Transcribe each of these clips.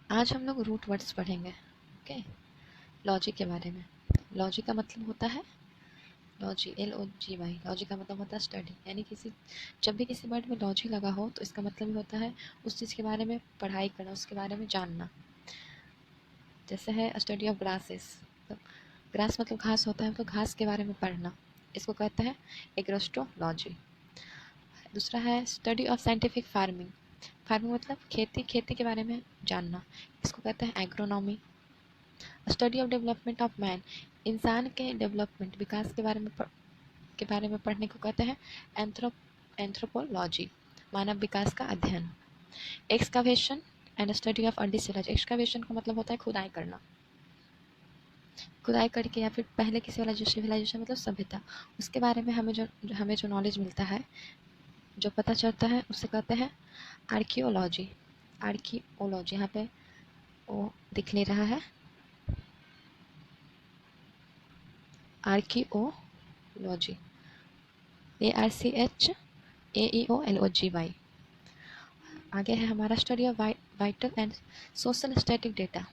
आज हम लोग रूट वर्ड्स पढ़ेंगे। ओके, लॉजिक के बारे में। लॉजिक का मतलब होता है लॉजी, LOGY। लॉजिक का मतलब होता है स्टडी, यानी जब भी किसी वर्ड में लॉजी लगा हो तो इसका मतलब होता है उस चीज़ के बारे में पढ़ाई करना, उसके बारे में जानना। जैसे है स्टडी ऑफ ग्रासेस, तो ग्रास मतलब घास होता है, तो घास के बारे में पढ़ना, इसको कहते हैं एग्रोस्टोलॉजी। दूसरा है study of scientific farming. Farming मतलब खेती के बारे में जानना, इसको कहते हैं agronomy. Study of development of man, इंसान के डेवलपमेंट, विकास के बारे में पढ़ने को कहते हैं एंथ्रोपोलॉजी, मानव विकास का अध्ययन। Excavation and study of early civilisation. Excavation का मतलब होता है खुदाई करना, खुदाई करके या फिर पहले की सिविलाइजेशन मतलब सभ्यता, उसके बारे में हमें जो नॉलेज मिलता है, जो पता चलता है, उसे कहते हैं आर्कियोलॉजी। आर्कियोलॉजी यहाँ पे वो दिख नहीं रहा है, आर्कियोलॉजी, ARCHAEOLOGY। आगे है हमारा study of vital and social static data.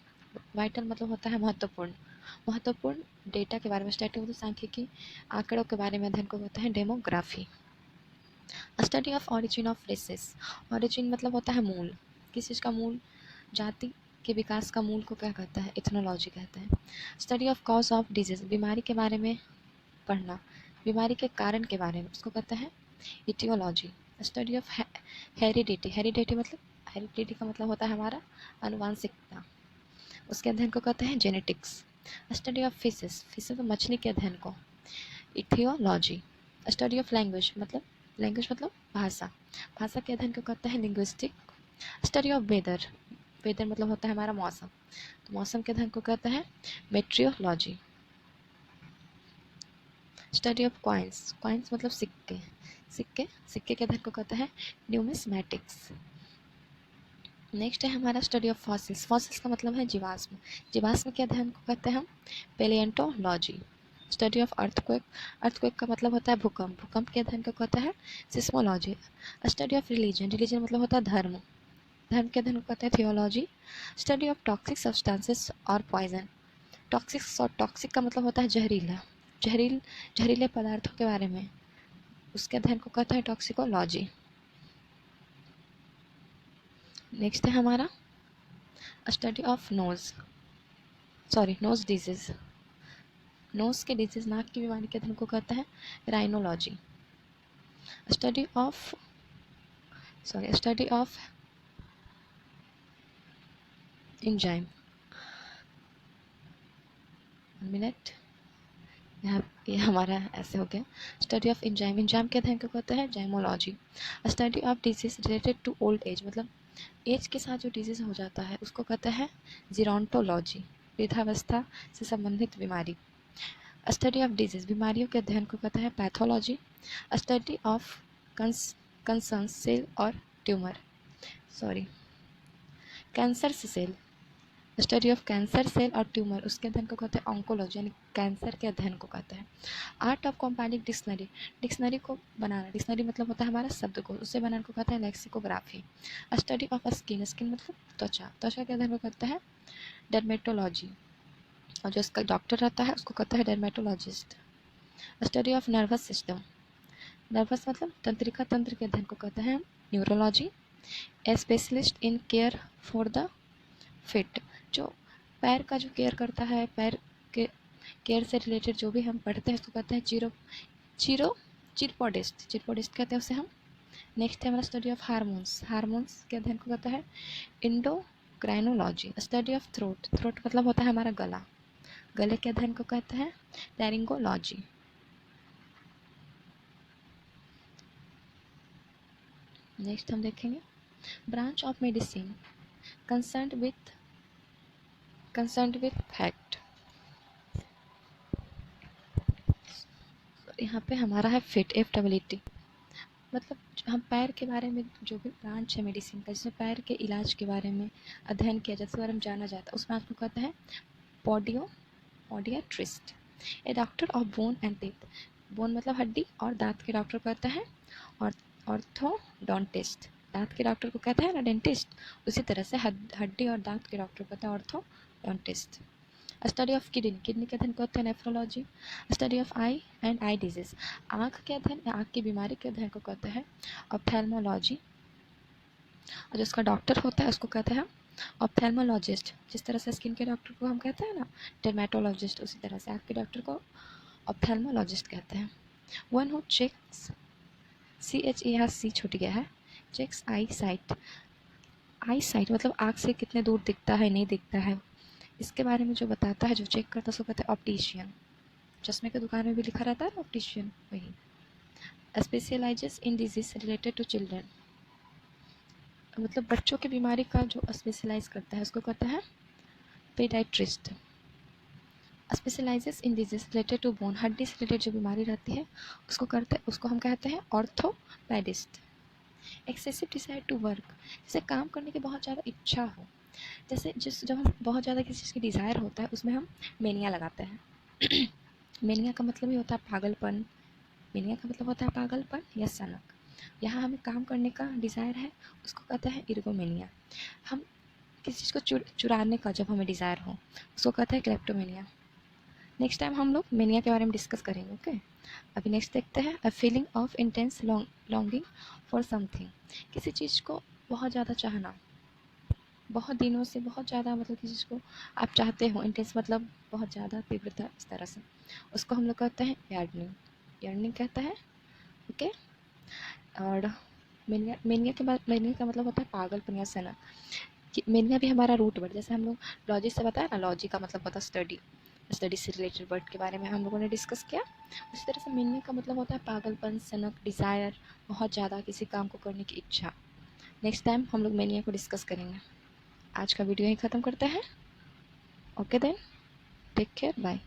Vital मतलब होता है महत्वपूर्ण डेटा के बारे में, स्टैटिक मतलब सांख्यिकी आंकड़ों के बारे में अध्ययन को होता है demography. Study of origin of races. Origin मतलब होता है मूल, किस चीज़ का मूल, जाति के विकास का मूल को क्या कहता है, इथनोलॉजी कहते हैं। Study of cause of disease, बीमारी के बारे में पढ़ना, बीमारी के कारण के बारे में, उसको कहते हैं aetiology. Study of heredity. Heredity का मतलब होता है हमारा आनुवांशिकता, उसके अध्ययन को कहते हैं जेनेटिक्स। स्टडी ऑफ फिशेस तो मछली के अध्ययन को इथियोलॉजी। स्टडी ऑफ लैंग्वेज मतलब भाषा के अध्ययन को कहते हैं लिंग्विस्टिक। स्टडी ऑफ वेदर मतलब होता है हमारा मौसम, तो मौसम के अध्ययन को कहते हैं मेट्रियोलॉजी। स्टडी ऑफ कॉइन्स मतलब सिक्के के अध्ययन को कहते हैं न्यूमिस्मैटिक्स। नेक्स्ट है हमारा स्टडी ऑफ फॉसिल्स का मतलब है जीवाश्म के अध्ययन को कहते हैं हम पेलिएंटोलॉजी। स्टडी ऑफ अर्थक्वेक का मतलब होता है भूकंप के अध्ययन को कहता है सिस्मोलॉजी। स्टडी ऑफ रिलीजन मतलब होता है धर्म के अध्ययन को कहते हैं theology. Study of toxic substances और पॉइजन। टॉक्सिक का मतलब होता है जहरीले पदार्थों के बारे में, उसके अध्ययन को कहता है टॉक्सिकोलॉजी। नेक्स्ट है हमारा study of nose disease. Nose के डिजीज, नाक की बीमारी के अध्ययन को कहता है rhinology. Study of enzyme, minute, यहाँ ये हमारा ऐसे हो गया। स्टडी ऑफ एंजाइम के अध्ययन को कहते हैं जाइमोलॉजी। Study of disease related to old age, मतलब एज के साथ जो डिजीज हो जाता है उसको कहते हैं जीरोंटोलॉजी, वृद्धावस्था से संबंधित बीमारी। स्टडी ऑफ डिजीज, बीमारियों के अध्ययन को कहते हैं pathology. Study of cancer cell और tumour, cancer cell, study of cancer cell और ट्यूमर, उसके अध्ययन को कहते हैं ऑन्कोलॉजी, यानी कैंसर के अध्ययन को कहते हैं। आर्ट ऑफ कंपाइलिंग डिक्शनरी को बनाना, डिक्शनरी मतलब होता है हमारा शब्दकोश, उसे बनाने को कहते हैं लेक्सिकोग्राफी। स्टडी ऑफ स्किन मतलब त्वचा के अध्ययन को कहते हैं डर्मेटोलॉजी, और जो इसका डॉक्टर रहता है उसको कहता है डर्मेटोलॉजिस्ट। स्टडी ऑफ नर्वस मतलब तंत्रिका तंत्र के अध्ययन को कहते हैं neurology. A specialist in care for the fit, जो पैर का जो केयर करता है, पैर के केयर से रिलेटेड जो भी हम पढ़ते हैं उसको कहते हैं चिरपोडिस्ट कहते हैं उसे हम। नेक्स्ट है हमारा स्टडी ऑफ हार्मोन्स के अध्ययन को कहता है इंडोक्राइनोलॉजी। स्टडी ऑफ थ्रोट मतलब होता है हमारा गले के अध्ययन को कहते हैं लैरिंगोलॉजी। नेक्स्ट हम देखेंगे branch of medicine concerned with fact. यहाँ पे हमारा है फिट, FWT, मतलब हम पैर के बारे में जो भी ब्रांच है मेडिसिन का, जिसमें पैर के इलाज के बारे में अध्ययन किया जाता है, बारे में जाना जाता है, उस ब्रांच को कहते हैं podiatrist. A doctor of bone and teeth, bone मतलब हड्डी और दांत के डॉक्टर कहते हैं ऑर्थोडोंटिस्ट। दांत के डॉक्टर को कहते हैं ना डेंटिस्ट, उसी तरह से हड्डी और दांत के डॉक्टर को कहते हैं orthodontist. Study of kidney, kidney के अध्ययन को कहते हैं nephrology. Study of I and eye disease, आँख के अध्ययन या आँख की बीमारी के अध्ययन को कहते हैं ऑप्थेल्मोलॉजी। और जो उसका डॉक्टर होता है उसको कहते हैं ऑप्थेल्मोलॉजिस्ट। जिस तरह से स्किन के डॉक्टर को हम कहते हैं ना डर्मेटोलॉजिस्ट, उसी तरह से आँख के डॉक्टर को ऑप्थेल्मोलॉजिस्ट कहते हैं। वन हु चेक्स, CHE यहाँ C छूट गया है, चेक्स आई साइट। आई साइट मतलब आँख से कितने दूर दिखता है नहीं दिखता है, इसके बारे में जो बताता है, जो चेक करता है उसको कहते हैं ऑप्टिशियन। चश्मे की दुकान में भी लिखा रहता है ना ऑप्टिशियन, वही। Specialises in disease related to children, मतलब बच्चों की बीमारी का जो स्पेशलाइज करता है उसको कहते हैं pediatrist. Specialises in disease related to bone, हड्डी से रिलेटेड जो बीमारी रहती है उसको हम कहते हैं orthopaedist. Excessive desire to work, जैसे काम करने की बहुत ज़्यादा इच्छा हो, जैसे जब हम बहुत ज़्यादा किसी चीज़ की डिज़ायर होता है उसमें हम मेनिया लगाते हैं। मेनिया का मतलब ही होता है पागलपन, मेनिया का मतलब होता है पागलपन या सनक। यहाँ हमें काम करने का डिज़ायर है, उसको कहते हैं इर्गोमेनिया। हम किसी चीज़ को चुराने का जब हमें डिज़ायर हो उसको कहते हैं क्लेप्टोमेनिया। नेक्स्ट टाइम हम लोग मेनिया के बारे में डिस्कस करेंगे, ओके। अभी नेक्स्ट देखते हैं a feeling of intense longing for something, किसी चीज़ को बहुत ज़्यादा चाहना, बहुत दिनों से बहुत ज़्यादा, मतलब किसी चीज़ को आप चाहते हो, इंटेंस मतलब बहुत ज़्यादा तीव्रता, इस तरह से उसको हम लोग कहते हैं यार्डनिंग, यार्डनिंग कहता है, ओके। और मेनिया के बाद मेनिया का मतलब होता है पागलपन या सनक। मेनिया भी हमारा रूट वर्ड, जैसे हम लोग लॉजी से बताया ना, लॉजी का मतलब होता है स्टडी, स्टडी से रिलेटेड वर्ड के बारे में हम लोगों ने डिस्कस किया। उसी तरह से मेनिया का मतलब होता है पागलपन, सनक, डिज़ायर, बहुत ज़्यादा किसी काम को करने की इच्छा। नेक्स्ट टाइम हम लोग मेनिया को डिस्कस करेंगे। आज का वीडियो यहीं ख़त्म करते हैं, okay then, take care, bye.